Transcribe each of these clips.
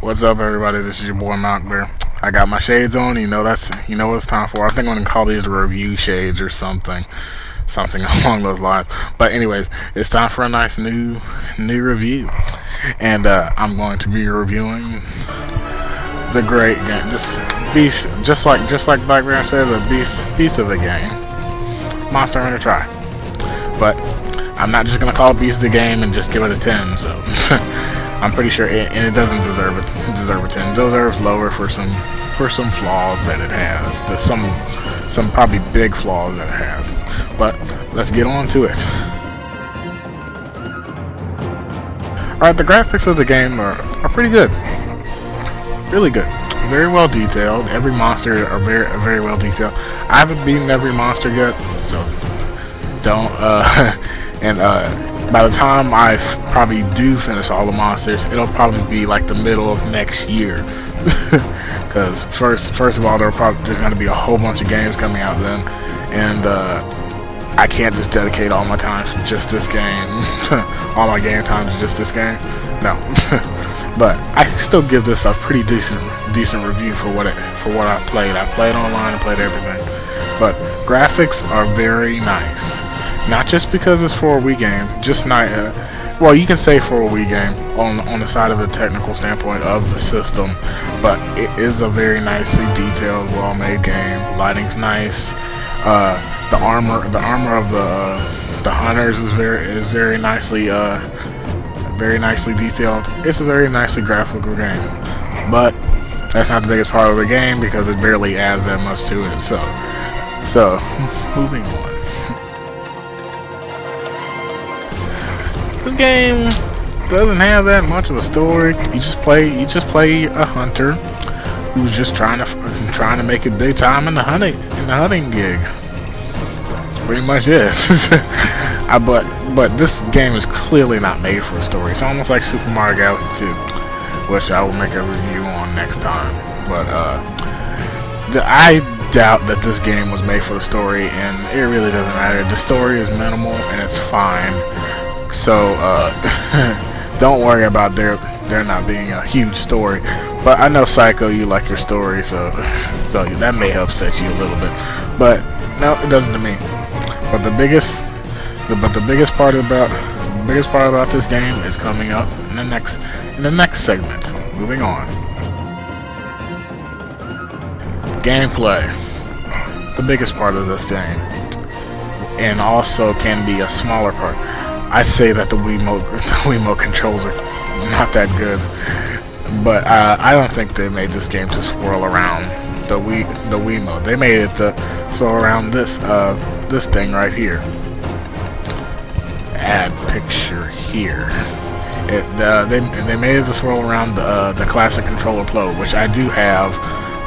What's up, everybody? This is your boy Knockbear. I got my shades on. You know what it's time for. I think I'm gonna call these review shades or something along those lines. But anyways, it's time for a nice new review, and I'm going to be reviewing the great game, just like Blackbear said, the beast of the game, Monster Hunter Tri. But I'm not just gonna call it beast of the game and just give it a 10. So. I'm pretty sure it doesn't deserve a 10. It deserves lower for some flaws that it has. There's some probably big flaws that it has. But let's get on to it. Alright, the graphics of the game are pretty good. Really good. Very well detailed. Every monster are very well detailed. I haven't beaten every monster yet, so don't by the time I probably do finish all the monsters, it'll probably be like the middle of next year. Because first of all, there's going to be a whole bunch of games coming out then, and I can't just dedicate all my time to just this game. All my game time to just this game. No. But I still give this a pretty decent review for what I played. I played online and played everything. But graphics are very nice. Not just because it's for a Wii game, just not. Well, you can say for a Wii game on the side of the technical standpoint of the system, but it is a very nicely detailed, well-made game. Lighting's nice. The armor of the hunters is very nicely detailed. It's a very nicely graphical game, but that's not the biggest part of the game because it barely adds that much to it. So moving on. This game doesn't have that much of a story. You just play a hunter who's just trying to make it big time in the hunting gig. That's pretty much it. But this game is clearly not made for a story. It's almost like Super Mario Galaxy 2, which I will make a review on next time. But I doubt that this game was made for the story, and it really doesn't matter. The story is minimal and it's fine. So don't worry about there not being a huge story. But I know Psycho, you like your story, so that may upset you a little bit. But no, it doesn't to me. But the biggest part about this game is coming up in the next segment. Moving on. Gameplay. The biggest part of this game, and also can be a smaller part. I say that the Wiimote controls are not that good, but I don't think they made this game to swirl around the Wiimote. They made it to swirl around this thing right here. Add picture here. They made it to swirl around the classic controller Pro, which I do have,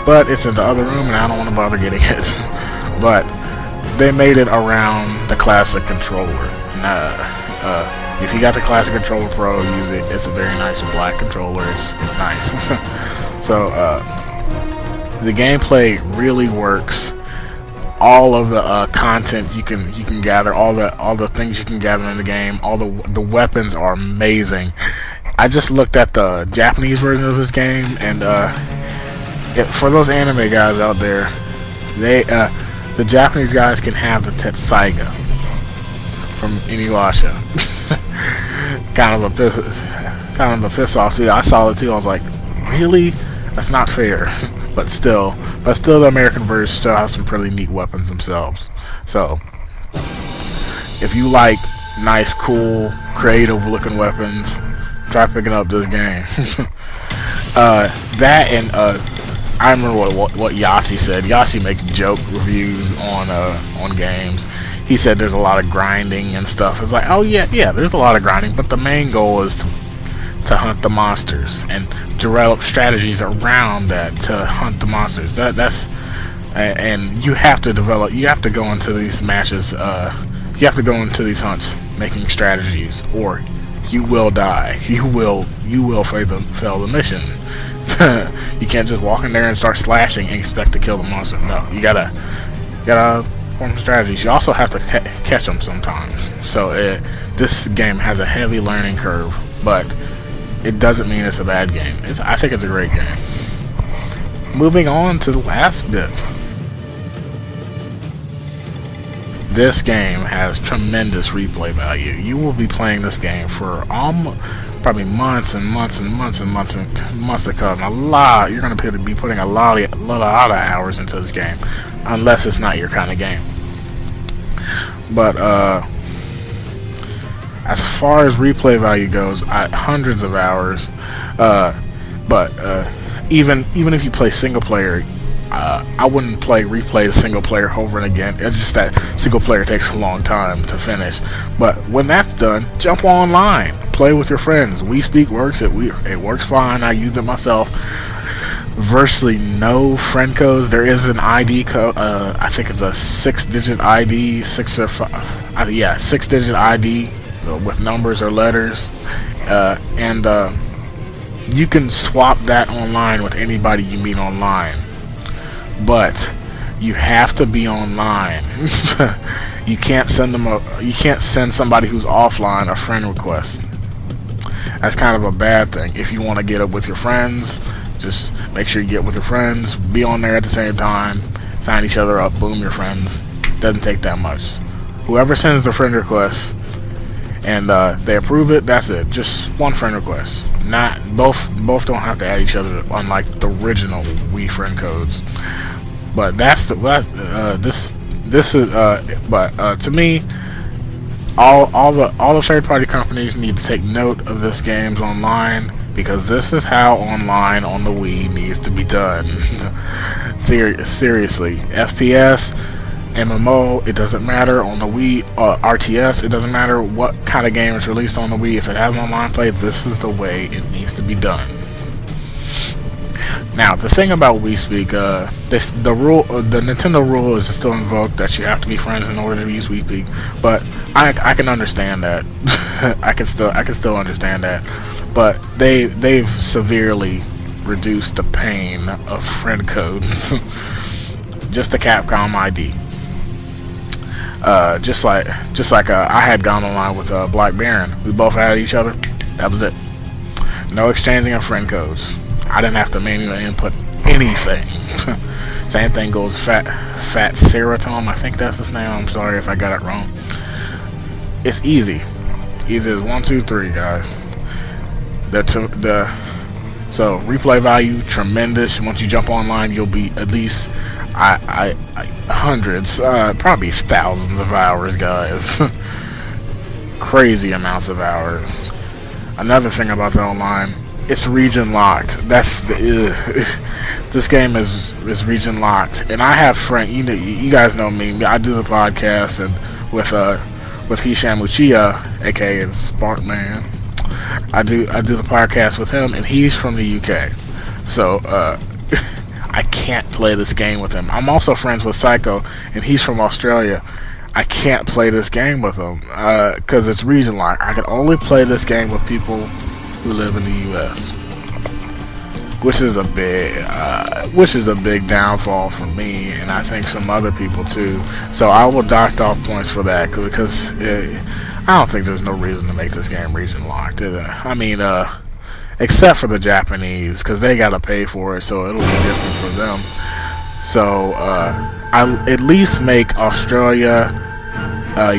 but it's in the other room and I don't want to bother getting it. But they made it around the classic controller. If you got the classic controller Pro, use it. It's a very nice black controller. It's nice. So the gameplay really works. All of the content you can gather, all the things you can gather in the game, all the weapons are amazing. I just looked at the Japanese version of this game, and for those anime guys out there, the Japanese guys can have the Tetsaiga from Inuyasha. kind of a piss off too. I saw it too. I was like, really? That's not fair. But still, the American version still has some pretty neat weapons themselves. So, if you like nice, cool, creative-looking weapons, try picking up this game. That and I remember what Yossi said. Yossi makes joke reviews on games. He said there's a lot of grinding and stuff. It's like, oh yeah, there's a lot of grinding, but the main goal is to hunt the monsters and develop strategies around that to hunt the monsters. And you have to go into these matches. You have to go into these hunts making strategies, or you will die. You will fail the mission. You can't just walk in there and start slashing and expect to kill the monster. No, you gotta form strategies. You also have to catch them sometimes. So this game has a heavy learning curve, but it doesn't mean it's a bad game. I think it's a great game. Moving on to the last bit. This game has tremendous replay value. You will be playing this game for probably months and months and months and months and months to come. You're going to be putting a lot of hours into this game, unless it's not your kind of game. But as far as replay value goes, hundreds of hours. Even if you play single player, I wouldn't replay the single player over and again. It's just that single player takes a long time to finish. But when that's done, jump online, play with your friends. WeSpeak works. It works fine. I use it myself. Virtually no friend codes. There is an ID code. I think it's a 6-digit ID, 6-digit ID with numbers or letters, and you can swap that online with anybody you meet online. But you have to be online. You can't send somebody who's offline a friend request. That's kind of a bad thing. If you want to get up with your friends, just make sure you get with your friends, be on there at the same time, sign each other up, boom, your friends. Doesn't take that much. Whoever sends the friend request and they approve it, that's it. Just one friend request. Not both don't have to add each other, unlike the original Wii friend codes. But that's to me, all the third-party companies need to take note of this game's online, because this is how online on the Wii needs to be done. Seriously, FPS, MMO, it doesn't matter on the Wii. RTS, it doesn't matter what kind of game is released on the Wii. If it has online play, this is the way it needs to be done. Now, the thing about WeSpeak, the Nintendo rule is still invoked that you have to be friends in order to use WeSpeak. But I can understand that. I can still understand that. But they've severely reduced the pain of friend codes. Just the Capcom ID. Just like I had gone online with Black Baron. We both had each other. That was it. No exchanging of friend codes. I didn't have to manually input anything. Same thing goes Fat Serotom. I think that's his name. I'm sorry if I got it wrong. It's easy. Easy as 1, 2, 3, guys. So replay value tremendous. Once you jump online, you'll be at least hundreds, probably thousands of hours, guys. Crazy amounts of hours. Another thing about the online, it's region locked. That's this game is region locked, and I have friends. You guys know me. I do the podcast and with Hisham Uchiha, aka Sparkman. I do the podcast with him, and he's from the UK. So I can't play this game with him. I'm also friends with Psycho, and he's from Australia. I can't play this game with him because it's region locked. I can only play this game with people who live in the U.S., which is a big downfall for me, and I think some other people too. So I will dock off points for that, because I don't think there's no reason to make this game region locked. I mean, except for the Japanese, because they gotta pay for it, so it'll be different for them. So I'll at least make Australia,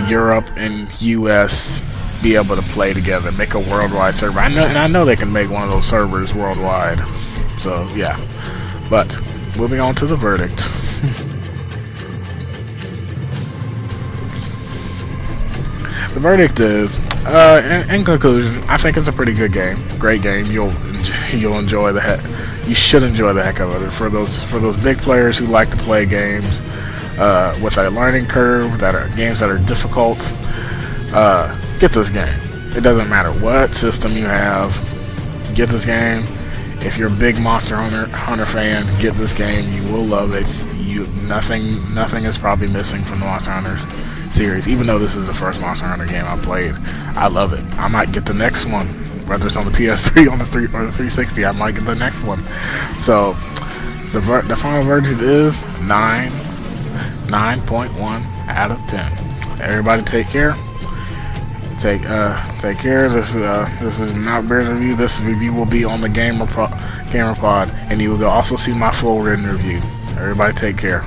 Europe, and US be able to play together, make a worldwide server. I know they can make one of those servers worldwide. So yeah, but moving on to the verdict. The verdict is, in conclusion, I think it's a pretty good game, great game. You should enjoy the heck of it. For those big players who like to play games with a learning curve, games that are difficult, get this game. It doesn't matter what system you have, get this game. If you're a big Monster Hunter fan, get this game. You will love it. Nothing is probably missing from the Monster Hunter series. Even though this is the first Monster Hunter game I played, I love it. I might get the next one, whether it's on the PS3, on the 3 or the 360. I might get the next one. So the final verdict is 9.1 out of 10. Everybody take care. Take care. This is not Bear's review. This review will be on the GamerPod, and you will also see my full written review. Everybody take care.